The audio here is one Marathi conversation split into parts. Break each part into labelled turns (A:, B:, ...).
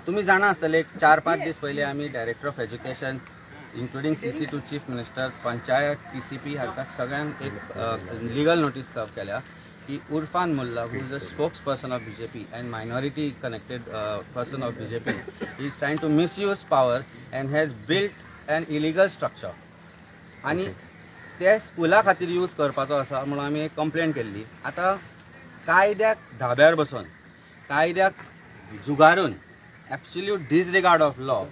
A: तुम्ही जाणा आसतले 4-5 दीस पयलीं आमी director of education including CC to chief minister panchayat TCP हाका सगळ्यांक एक लिगल नोटीस सर्व केल्या की Urfan Mulla who is the spokesperson of BJP and minority connected person of BJP is trying to misuse power and has built an illegal structure आणि ते स्कुला खातीर यूज करपाचो आसा म्हणून आमी एक कंप्लेंट केल्ली. आतां कायद्याक धाब्यार बसून कायद्याक जुगारून एब्सोल्यूट डिसरिगार्ड ऑफ लॉ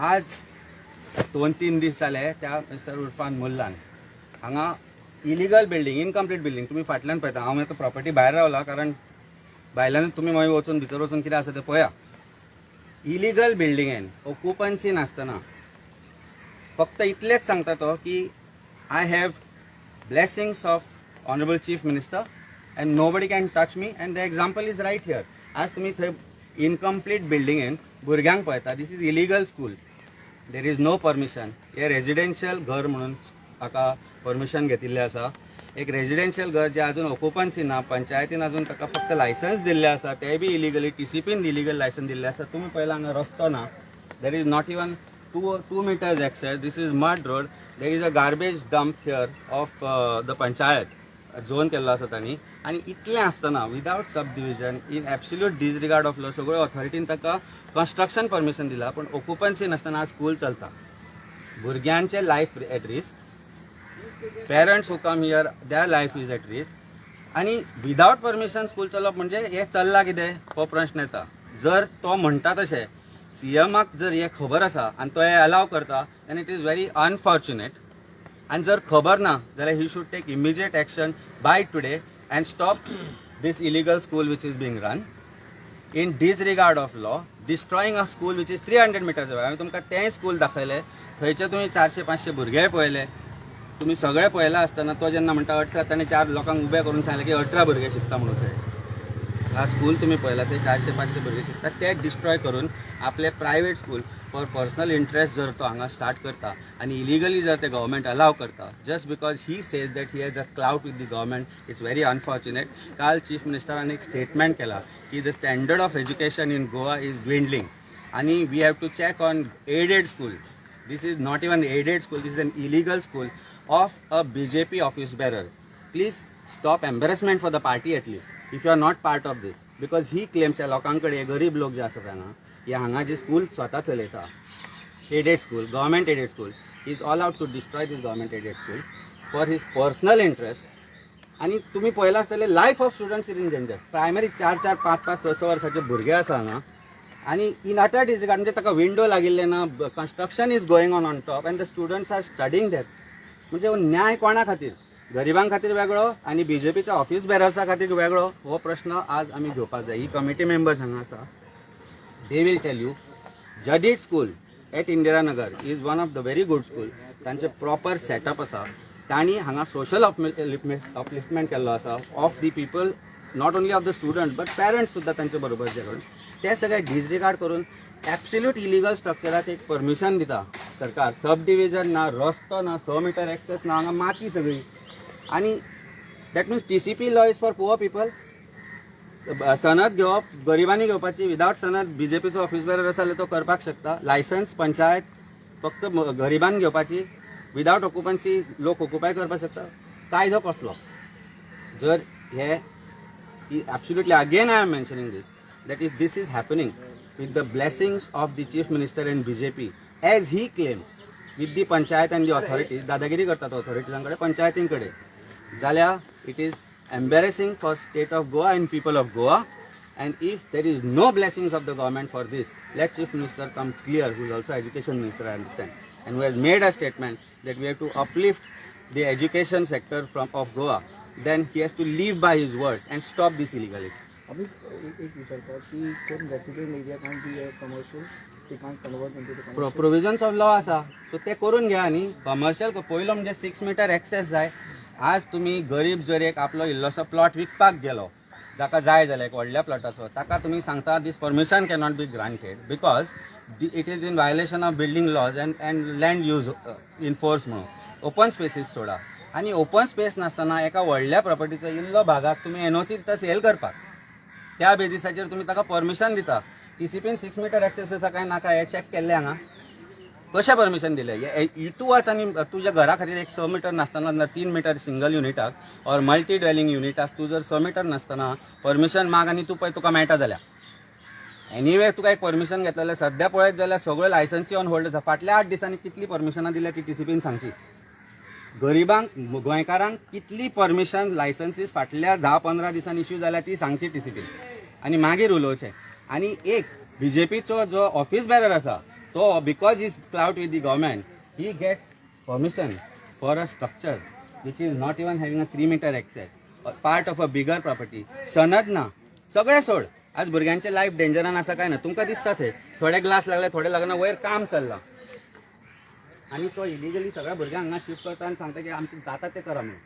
A: आज 2-3 दीस जाले त्या मिस्टर उरफान मुल्लान हांगा इलिगल बिल्डींग इनकम्प्लीट बिल्डींग तुम्ही फाटल्यान पळयता. हांव आतां प्रॉपर्टी भायर रावला कारण भायल्यानूच तुम्ही मागीर वचून भितर वचून कितें आसा तें पळया. इलिगल बिल्डिंगेन ऑक्युपन्सी नासतना फक्त इतलेंच सांगता तो की I have blessings of Honorable Chief Minister and nobody can touch me and the example is right here. आज तुम्ही थंय इनकम्प्लीट बिल्डिंगेन भुरग्यांक पळयता. This is illegal school. There is no permission. हे रेजिडेन्शियल घर म्हणून ताका परमिशन घेतिल्लें आसा. एक रेजिडेन्शियल घर जे अजून ऑक्युपन्सी ना पंचायतीन अजून ताका फक्त लायसन्स दिल्लें आसा ते बी इलिगली TCPन इलिगल लायसन्स दिल्लें आसा. तुम्ही पळयला हांगा रस्तो ना. There is not even 2 meters access. This is mud road. There is a garbage dump here of the panchayat zone केल्लो आसा तांणी आनी इतलें आसतना without sub division in absolute disregard of law सगळ्यो ऑथॉरिटीन ताका कन्स्ट्रक्शन परमिशन दिला पण ऑक्युपन्सी नासतना आज स्कूल चलता. भुरग्यांचे life at risk. Parents who come here their life is at risk आनी विदाउट परमिशन स्कूल चलप म्हणजे हे चल्ला कितें हो प्रश्न येता. जर तो म्हणटा तशें CMक जर हे खबर आसा आनी तो हे अलाव करता then it is very unfortunate. आणि जर खबर ना जाल्यार he should take immediate action by today and stop this illegal school which is being run in disregard of law destroying a school which is 300 meters away. हांवें तुमकां तें स्कूल दाखयलें. थंयचे तुमी 400-500 भुरगे पळयले. तुम्ही सगळे पळयला आसतना तो जेन्ना म्हणटा 18 ताणें 4 लोकांक उबे करून सांगलें की 18 भुरगे शिकता म्हणून थंय. हा स्कूल तुम्ही पळयला ते 400-500 भुरगे शिकतात ते डिस्ट्रॉय करून आपले private school for personal interest जर तो हांगा स्टार्ट करता आणि इलिगली जर ते गव्हर्मेंट अलाव करता just because he says that he has a clout with the government it's very unfortunate. काल चीफ मिनिस्टरान एक स्टेटमेंट केला की the standard of education in Goa is dwindling आणि we have to check on aided school. This is not even aided school. This is an illegal school of a BJP office bearer. Please stop embarrassment for the party at least if you are not part of this because he claims या लोकांकडे गरीब लोक जे आसतात हांगा हे हांगा जे स्कूल स्वता चलयता aided school government aided school is all out to destroy this government aided school for his personal interest. आणि तुम्ही पळयला आसतले life of students in danger. Primary 4-4, 5-5, 6-6 वर्साचे भुरगे आसा हांगा आणि इन अटर डिसरिगार्ड म्हणजे ताका विंडो लागिल्ले ना construction is going on top and the students are studying that. म्हणजे न्याय कोणा खातीर गरिबां खातीर वेगळो आणि BJPच्या ऑफिस बेरर्सा खातीर वेगळो हो प्रश्न आज आमी घेवपाक जाय. ही कमिटी मेंबर्स हांगा आसा they will tell you Jadeed school at Indiranagar is one of the very good school. तांचे प्रॉपर सेटअप आसा. तांणी हांगा सोशल अपलिफ्टमेंट केल्लो आसा of the people not only of the student but parents सुद्दां तांचे बरोबर जे करून ते सगळे डिसरिगार्ड करून एब्सोल्यूट इलिगल स्ट्रक्चराक एक परमिशन दिता सरकार. सब डिविजन ना रस्तो ना 6 meter एक्सेस ना हांगा माती सगळी आणि that means TCP law is for poor people. सनद घेवप गरिबांनी घेवपाची विदाउट सनद BJPचो ऑफिस बेरर आसा जाल्यार तो करपाक शकता. लायसन्स पंचायत फक्त गरिबांनी घेवपाची विदाउट ऑक्युपन्सी लोक ऑक्युपाय करपाक शकता. कायदो कसलो जर हे absolutely again I am mentioning this that if this is happening with the blessings of the chief minister and BJP as he claims with the panchayat and the authorities दादागिरी करतात ऑथॉरिटीजांकडे पंचायतींकडे जाल्यार it is embarrassing for state of Goa and people of Goa. And if there is no blessings of the government for this let chief minister come clear who is also education minister I understand and who has made a statement that we have to uplift the education sector from of Goa then he has to live by his words and stop this illegality.
B: अभी एक विचारता की कोण resident area can't be commercial ते can't convert into the
A: provisions of law आसा सो ते करून घ्या न्ही. कमर्शियल पयलो म्हणजे 6 meter एक्सेस जाय. आज तुम्ही गरीब जर एक आपलो इल्लोसो प्लॉट विकपाक गेलो जाका जाय जाल्यार एक व्हडल्या प्लॉटाचो ताका तुम्ही सांगता this permission cannot be granted because it is in violation of building laws and land use enforce म्हणून ओपन स्पेसीस सोडा. आणि ओपन स्पेस नासतना एका व्हडल्या प्रॉपर्टीचो इल्लो भागाक तुम्ही NOC सेल करपाक त्या बेजिसाचेर तुमी ताका परमिशन दिता. TCPन 6 मीटर एक्सेस आसा काय नाका हें चॅक केल्लें हांगा. कशें परमिशन दिलें? तूं वच आनी तुज्या घरा खातीर एक 6 मीटर नासतना 3 मीटर सिंगल युनिटाक ऑर मल्टी ड्वेलिंग युनिटाक तूं जर 6 मीटर नासतना परमिशन माग आनी तूं पळय तुका मेळटा जाल्यार. एनीवे तुका एक परमिशन घेतलेलें सध्या पळयत जाल्यार सगळ्यो लायसन्सी ऑन होल्ड आसा. फाटल्या 8 दिसांनी कितली परमिशनां दिल्या ती TCPन सांगची. गरिबांक गोंयकारांक कितली परमिशन लायसन्सीस फाटल्या 10-15 दिसांनी इश्यू जाल्या ती सांगची TCPन आनी मागीर उलोवचें. आनी एक BJPचो जो ऑफिस बेरर आसा तो because he is clout with the government he gets permission for a structure which is not even having a 3 metre access part of a bigger property. सनद ना, सगळें सोड. आज भुरग्यांचे लायफ डेंजरान आसा काय ना तुमकां दिसता थंय थोडे ग्लास लागले थोडे लागना वयर काम चल्लां आनी तो इलिगली सगळ्या भुरग्यांक हांगा शिफ्ट करता आनी सांगता की आमचें जाता तें करा म्हणून.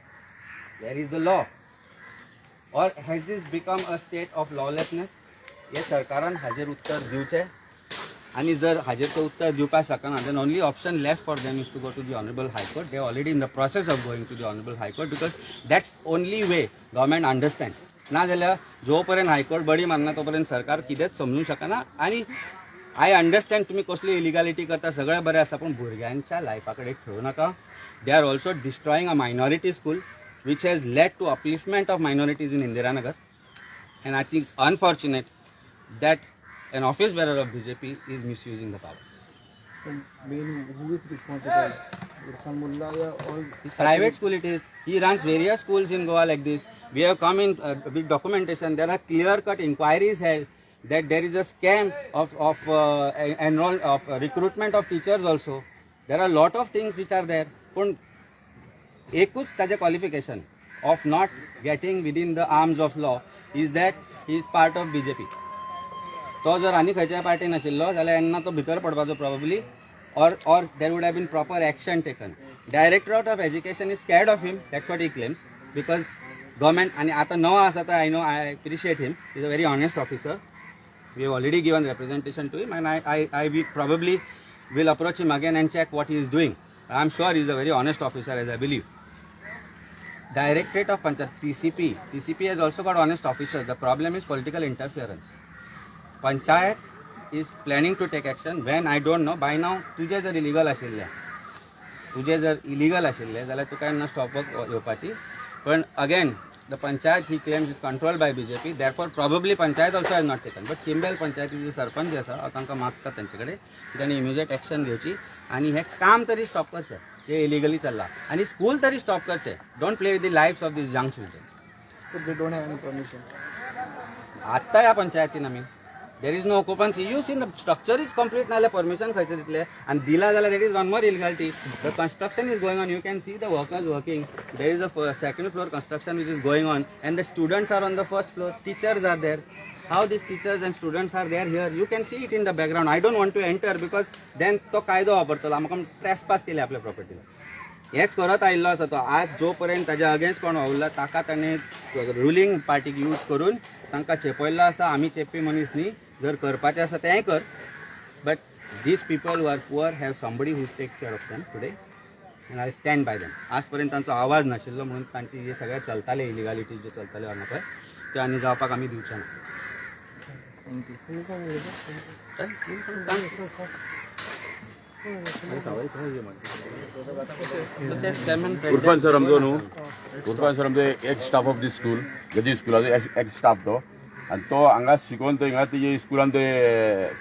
A: There is the law or has this become a state of lawlessness? हे सरकारान हाजेर उत्तर दिवचें आनी जर हाजेर तो उत्तर दिवपाक शकना then only option left for them is to go to the honourable high court. They already in the process of going to the honourable high court because that's only way government understand. ना जाल्यार जो पर्यंत हायकोर्ट बडी मारना तो पर्यंत सरकार कितेंच समजूं शकना. आनी आय अंडरस्टँड तुमी कसली इलिगॅलिटी करता सगळें बरें आसा पूण भुरग्यांच्या लायफा कडेन खेळूं नाका. They are also destroying a minority school which has led to upliftment of minorities in Indiranagar, and I think it's unfortunate that an office bearer of BJP is misusing the powers.
B: Main who is responsible? Irfan Mullah or
A: Private school it is. He runs various schools in Goa like this. We have come in with documentation. There are clear-cut inquiries here that there is a scam of recruitment of teachers also. There are a lot of things which are there. But एकूच ताजें qualification of not getting within the arms of law is that he is part of BJP. तो जर आनी खंयच्याय पार्टीन आशिल्लो जाल्यार येन्ना तो भितर पडपाचो probably or there would have been proper action taken. Directorate of Education is scared of him, that's what he claims, because government, and आता नवा आसा तर I know, I appreciate him, he's a very honest officer. We have already given representation to him and I we probably will approach him again and check what he is doing. I'm sure he's a very honest officer, as I believe. Directorate of Panchayat, TCP has also got honest officers. The problem is political interference. Panchayat is planning to take action when I don't know. By now, तुझे जर illegal आशिल्ले जाल्यार तुका येन्ना स्टॉपवर्क येवपाची. पण again, the Panchayat he claims is controlled by BJP. Therefore, probably Panchayat also has not taken. But Chimbel Panchayat sarpanch जे आसा तांकां मागता तेंचे कडेन तांणी इमिजिएट एक्शन घेवची आनी हे काम तरी स्टॉप करचें जे इलिगली चल्लां आनी स्कूल तरी स्टॉप करचें. Don't play with the lives of these young children.
B: But they don't have any permission.
A: आत्ता ह्या पंचायतीन आमी there is no occupancy. You seen the structure is complete नाल्यार परमिशन खंयचे दितले आनी दिला जाल्यार that is one more illegality. The construction is going on. You can see the workers working. There is a second floor construction which is going on and the students are on the first floor. Teachers are there. How these teachers and students are there here? You can see it in the background. I don't want to enter because then तो कायदो वापरतलो आमकां ट्रेसपास केले आपल्या प्रॉपर्टीला. हेच करत आयिल्लो आसा तो. आज जो पर्यंत ताज्या अगेन्स्ट कोण वावुरला ताका ताणें रुलींग पार्टीक यूज करून तांकां चेपयल्लो आसा. आमी चेपी मनीस न्ही. जर करपाचें आसा तेंय कर. But these people who are poor have somebody who text care of them today and I stand by them. आज पर्यंत तांचो आवाज नाशिल्लो म्हणून तांची हे सगळे चलताले इलिगॅलिटी जे चलताले हांगा पळय ते आनी जावपाक आमी दिवचे ना.
C: उर्फान सर आमचो न्हू. उर्फान सर आमचो ex staff of this school जदी स्कुलाचो एक्स स्टाफ तो आनी तो हांगा शिकोवन तो हिंगा तेजे स्कुलान ते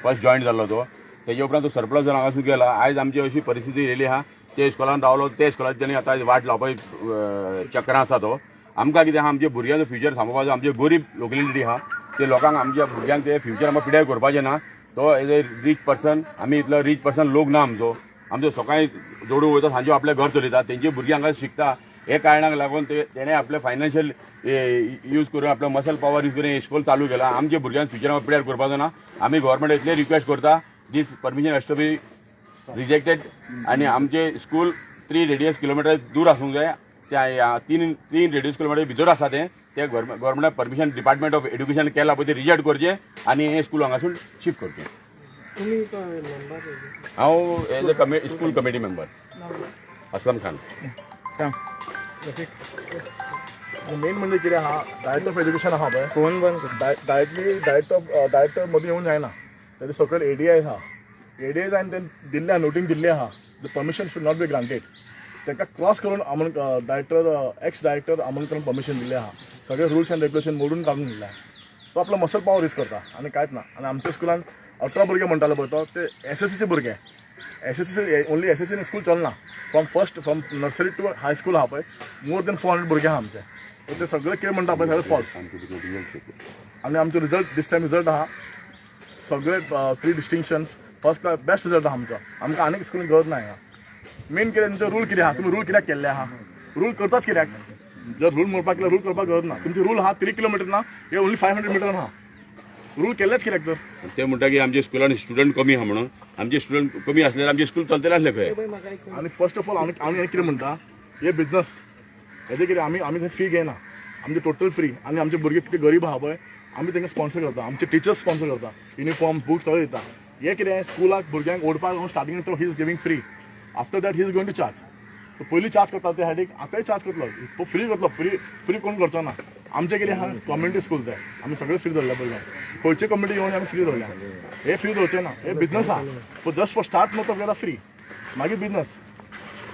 C: फर्स्ट जॉयन जाल्लो तो. तेजे उपरांत तो सरप्लस जावन हांगासून गेला. आयज आमची अशी परिस्थिती येयली आहा ते इस्कॉलान रावलो ते इस्कॉलाची त्यांनी आतां वाट लावपाची चक्रां आसा तो. आमकां कितें आहा आमच्या भुरग्यांचो फ्युचर सांबाळपाचो. आमचे गरीब लोकेलिटी आहा ते लोकांक आमच्या भुरग्यांक ते फ्युचर आमकां पिड्यार करपाचें ना. तो एज ए रीच पर्सन आमी इतलो रीच पर्सन लोक ना आमचो सकाळीं जोडूं वयता सांजो आपलें घर चलयता. तेंची भुरगीं हांगा शिकता. हे कारणाक लागून तेणें आपले फायनान्शियल यूज करून आपलो मसल पॉवर यूज करून इस्कॉल चालू केला. आमच्या भुरग्यांक फ्युचर आमकां पिड्यार करपाचो ना. आमी गव्हर्मेंट इतले रिक्वेस्ट करता this permission has to be rejected आनी आमचे स्कूल 3 रेडियस किलोमिटर दूर आसूंक जाय. त्या 3 रेडियस किलोमिटर भितर आसा ते गव्हर्मेंटान परमिशन डिपार्टमेंट ऑफ एड्युकेशन केला पळय ते रिजेक्ट करचें आनी हे स्कूल हांगासून शिफ्ट करचें. हांव as a school committee member Aslam Khan.
D: Main म्हणजे कितें आहा डायरेक्टर ऑफ एज्युकेशन आहा पळय फोन बंद डायरेक्टर मदीं येवंक जायना तेजे सकयल ADIs आहा ADIs हांवें दिल्ल्या नोटीन दिल्ली आहा the permission should not be granted ताका क्रॉस करून एक्स डायरेक्टर आमोणकरान परमिशन दिल्लें आहा सगळे रुल्स एंड रेग्युलेशन मोडून काडून दिल्ले तो आपलो मसल पावर यूज करता आनी कांयच ना आनी आमच्या स्कुलान 18 भुरगे म्हणटाले पळय तो ते SSC भुरगे SSC ओन्ली SSC स्कूल चलना from nursery to high school आहा पळय मोर दॅन 400 भुरगे आहा आमचे ते सगळे कितें म्हणटा पळय सगळे फॉल्स आनी आमचो रिजल्ट दिस टायम रिजल्ट आहा सगळे 3 डिस्टिंक्शन्स फर्स्ट क्लास बेस्ट रिजल्ट आहा आमचो आमकां आनीक स्कूल गरज ना हांगा मेन कितें तुमचो रूल कितें आहा तुमी रूल कित्याक केल्ले आहा रूल करताच कित्याक जर रूल मोडपाक केल्यार रूल करपाक गरज ना तुमचे रूल आहा 3 किलोमिटर ना हे ओन्ली 500 मिटर आहा रूल केलेच कित्याक तर
C: ते म्हणटा की आमच्या स्कुलान स्टुडंट कमी आहा म्हणून आमचे स्टुडंट कमी असल्यार आमचे स्कूल चलतले आसले खंय
D: आनी फर्स्ट ऑफ ऑल आमी कितें म्हणटा हे बिजनस हेजे कितें आमी फी घेयना आमचे टोटल फ्री आनी आमचे भुरगे कितें गरीब आहा पळय आमी तांकां स्पॉन्सर करता आमचे टिचर्स स्पॉन्सर करता युनिफॉर्म बुक्स सगळें दिता हे कितें स्कुलाक भुरग्यांक ओडपाक स्टार्टिंग तो he is giving free after that he is going to charge पयलीं चार्ज करता ते हाडीक आतांय चार्ज करतलो तो फ्री कोण करचो ना आमचे कितें आहा कम्युनिटी स्कूल ते आमी सगळे फ्री धरल्या भुरग्यांक खंयचे कम्युनिटी येवन आमी फ्री धरल्या हे फ्री धरचे ना हे बिजनस आहा जस्ट फॉर स्टार्ट नो तो फ्री मागीर बिजनस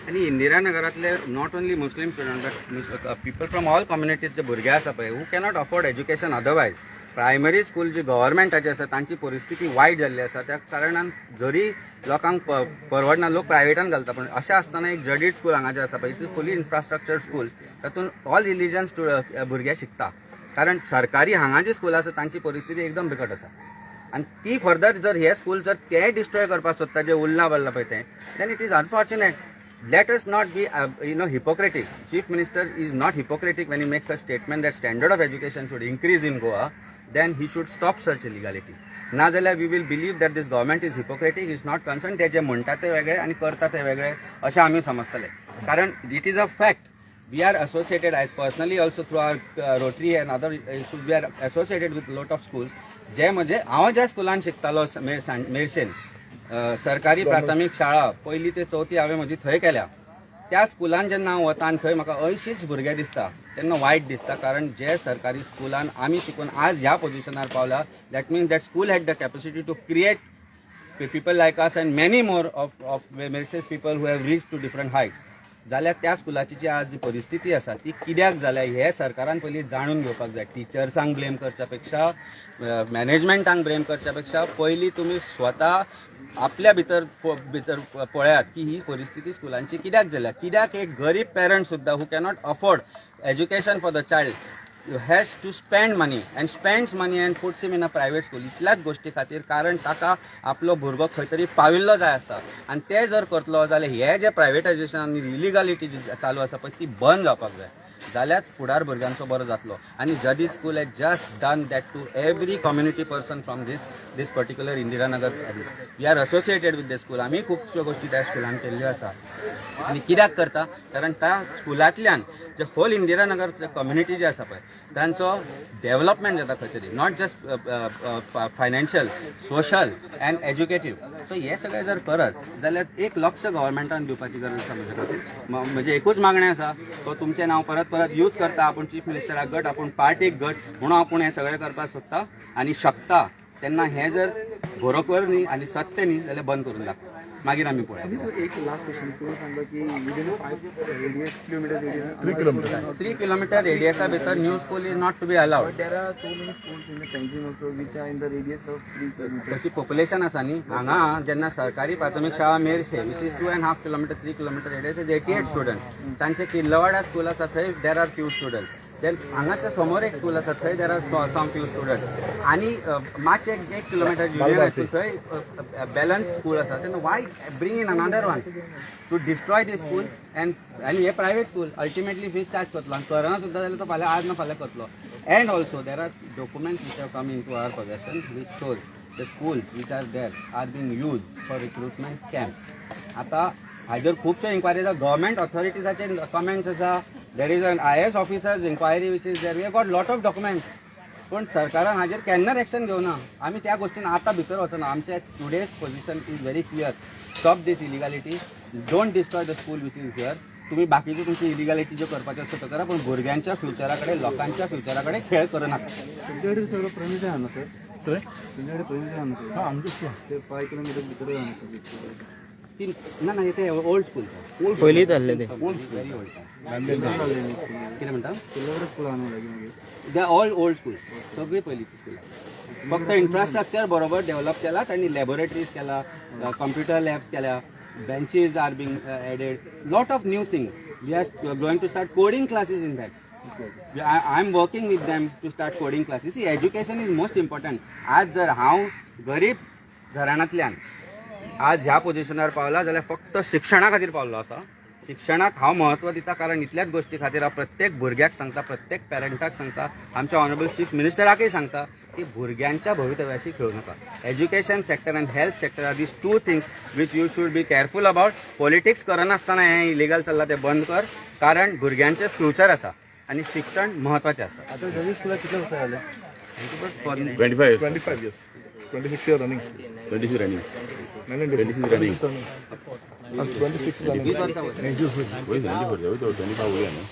A: आणि इंदिरानगरातले not only Muslim student but people from all communities जे भुरगे आसा पळय who cannot afford education otherwise primary school जी गव्हर्मेंटाची आसा तांची परिस्थिती वायट जाल्ली आसा त्या कारणान जरी लोकांक परवडना लोक प्रायवेटान घालता पण अशें आसतना एक जडीड स्कूल हांगा जे आसा पळय इट इज फुली इन्फ्रास्ट्रक्चर स्कूल तातूंत ऑल रिलिजन्स भुरगे शिकता कारण सरकारी हांगा जी स्कूल आसा तांची परिस्थिती एकदम बिकट आसा आणि ती फर्दर जर हे स्कूल जर ते डिस्ट्रॉय करपाक सोदता जे उरला बरला पळय तें then it is unfortunate let us not be hypocritic. Chief Minister is not hypocritic when he makes a statement that standard of education should increase in Goa. Then he should stop such illegality. नाजाल्यार we will believe that this government is hypocritic, is not concerned. ते जे म्हणतात ते वेगळे आणि करतात ते वेगळे अशें आमी समजतले कारण it is a fact. We are associated, as personally also through our Rotary and other issues, we are associated with lot of schools. जे म्हणजे हांव ज्या स्कुलान शिकतालो मेरशेन सरकारी प्राथमीक शाळा 1ली ते 4थी हांवें म्हजी थंय केल्या त्या स्कुलान जेन्ना हांव वता आनी थंय म्हाका अंयशींच भुरगे दिसता तेन्ना वायट दिसता कारण जे सरकारी स्कुलान आमी शिकून आज ह्या पोझिशनार पावला that means that school had the capacity to create people like us and many more of Mauritius people who have reached to different heights. जाल्यार त्या स्कुलाची जी आज जी परिस्थिती आसा ती कित्याक जाल्या हे सरकारान पयलीं जाणून घेवपाक जाय टिचर्सांक ब्लेम करच्या पेक्षा मॅनेजमेंटांक ब्लेम करच्या पेक्षा पयलीं तुमी स्वता आपल्या भितर पळयात की ही परिस्थिती स्कुलांची कित्याक जाल्या कित्याक एक गरीब पेरंट सुद्दां who cannot afford education for the child has to spend money and spends money and puts him in a private school इतल्याच गोष्टी खातीर कारण ताका आपलो भुरगो खंय तरी पाविल्लो जाय आसता आनी ते जर करतलो जाल्यार हे जे प्रायवेटायजेशन आनी इलिगलिटी जी चालू आसा पळय ती बंद जावपाक जाय जाल्यार फुडार भुरग्यांचो बरो जातलो आनी Jadeed school has just done that to every community person from this particular Indiranagar we are associated with the school आमी खुबश्यो गोष्टी त्या स्कुलान केल्ल्यो आसा आनी कित्याक करता कारण त्या स्कुलांतल्यान जे होल इंदिरानगर कम्युनिटी जी आसा पळय तांचो डेव्हलपमेंट जाता खंय तरी not just financial social and educative so हे सगळें जर करत जाल्यार एक लक्ष गव्हर्मेंटान दिवपाची गरज आसा म्हजे खातीर म्हणजे एकूच मागणें आसा सो तुमचें नांव परत परत यूज करता आपूण चीफ मिनिस्टराक गट आपूण पार्टीक गट म्हणून आपूण हें सगळें करपाक सोदता आनी शकता तेन्ना हें जर बरोबर न्ही आनी सत्य न्ही जाल्यार बंद करून दाखवा मागीर आमी पळया
B: एक लास्ट क्वेश्चन तुम्ही सांगता की within 5 kilometre radius
D: 3 kilometre
A: 3 kilometre रेडियसा भितर new school is not to be allowed
B: there are so many schools in the country also which are in the radius of 3 kilometre
A: तशी पॉप्युलेशन आसा न्ही हांगा जेन्ना सरकारी प्राथमीक शाळा मेरशे which is 2.5 kilometre 3 kilometre radius is 88 students तांचे किल्लवाडा स्कूल आसा थंय there are few students then हांगाच्या समोर एक स्कूल आसा थंय there are some few students आनी मातशें 1 किलोमीटर जुनियर हायस्कूल थंय बॅलन्स स्कूल आसा तेन्ना why bring in another one to destroy the school आनी हे private school ultimately fees charge करतलो आनी करना सुद्दां जाल्यार तो फाल्यां आज ना फाल्यां करतलो and also there are documents which have come into our possession which shows the schools which are there are being use for recruitment scams आतां हायदर खुबशो इन्क्वायरीज गव्हर्मेंट ऑथॉरिटीजाचे कमेंट्स आसा there is an IAS officers inquiry which is there we have got lot of documents पण सरकारान हाजेर केन्नाच एक्शन घेवना आमी त्या गोष्टीन आतां भितर वचना आमचें today's position is very clear stop this illegality don't destroy the school which is here तुम्ही बाकीची तुमची इलिगॅलिटी जो करपाचें आसता तो करा, पण भुरग्यांच्या फ्युचराकडे लोकांच्या फ्युचराकडे खेळ करू नका.
B: तुमच्याकडे सगळं परमिट आहे ना सर?
D: सर
B: तुमच्याकडे परमिट आहे ना सर?
D: हां आमचं
B: ते 5 किलोमीटर भितर आहे ना सर?
A: तीन ना इथे ओल्ड स्कूल
B: पहिली झाले ते
A: व्हेरी ओल्ड किती म्हणता
B: तुझ्याकडे स्कूल आणून लागेल
A: दे ऑल ओल्ड स्कूल, सगळी पहिलीची स्कूल. फक्त इन्फ्रास्ट्रक्चर बरोबर डेव्हलप केला त्यांनी, लॅबोरेटरीज केला, कॉम्प्युटर लॅब्स केल्या, benches are being added, lot of new things. We are going to start coding classes in that. I am working with them to start coding classes. Education is most important. आज जर हांव गरीब घराण्यांतल्यान आज ह्या पोझिशनार पावला जाल्यार फक्त शिक्षणा खातीर पावलो आसा. शिक्षणाक हांव महत्व दिता, कारण इतल्याच गोष्टी खातीर हांव प्रत्येक भुरग्याक सांगता, प्रत्येक पेरंटाक सांगता, आमच्या ऑनरेबल चीफ मिनिस्टराकय सांगता की भुरग्यांच्या भवितव्याशी खेळू नका. एज्युकेशन सेक्टर आनी health sector are these two things which you should be careful about. Politics करनासतना हें इलिगल चल्लां तें बंद कर, कारण भुरग्यांचें फ्युचर आसा आनी शिक्षण महत्वाचें आसा.
B: आता जरी स्कूलात किती वर्ष झाले?
C: 25
D: 25 years 26 years running
C: 26 running
D: 26
C: running
D: 26 running
A: 20 वर्सां वयता.
C: वही 24 25 हुई है ना.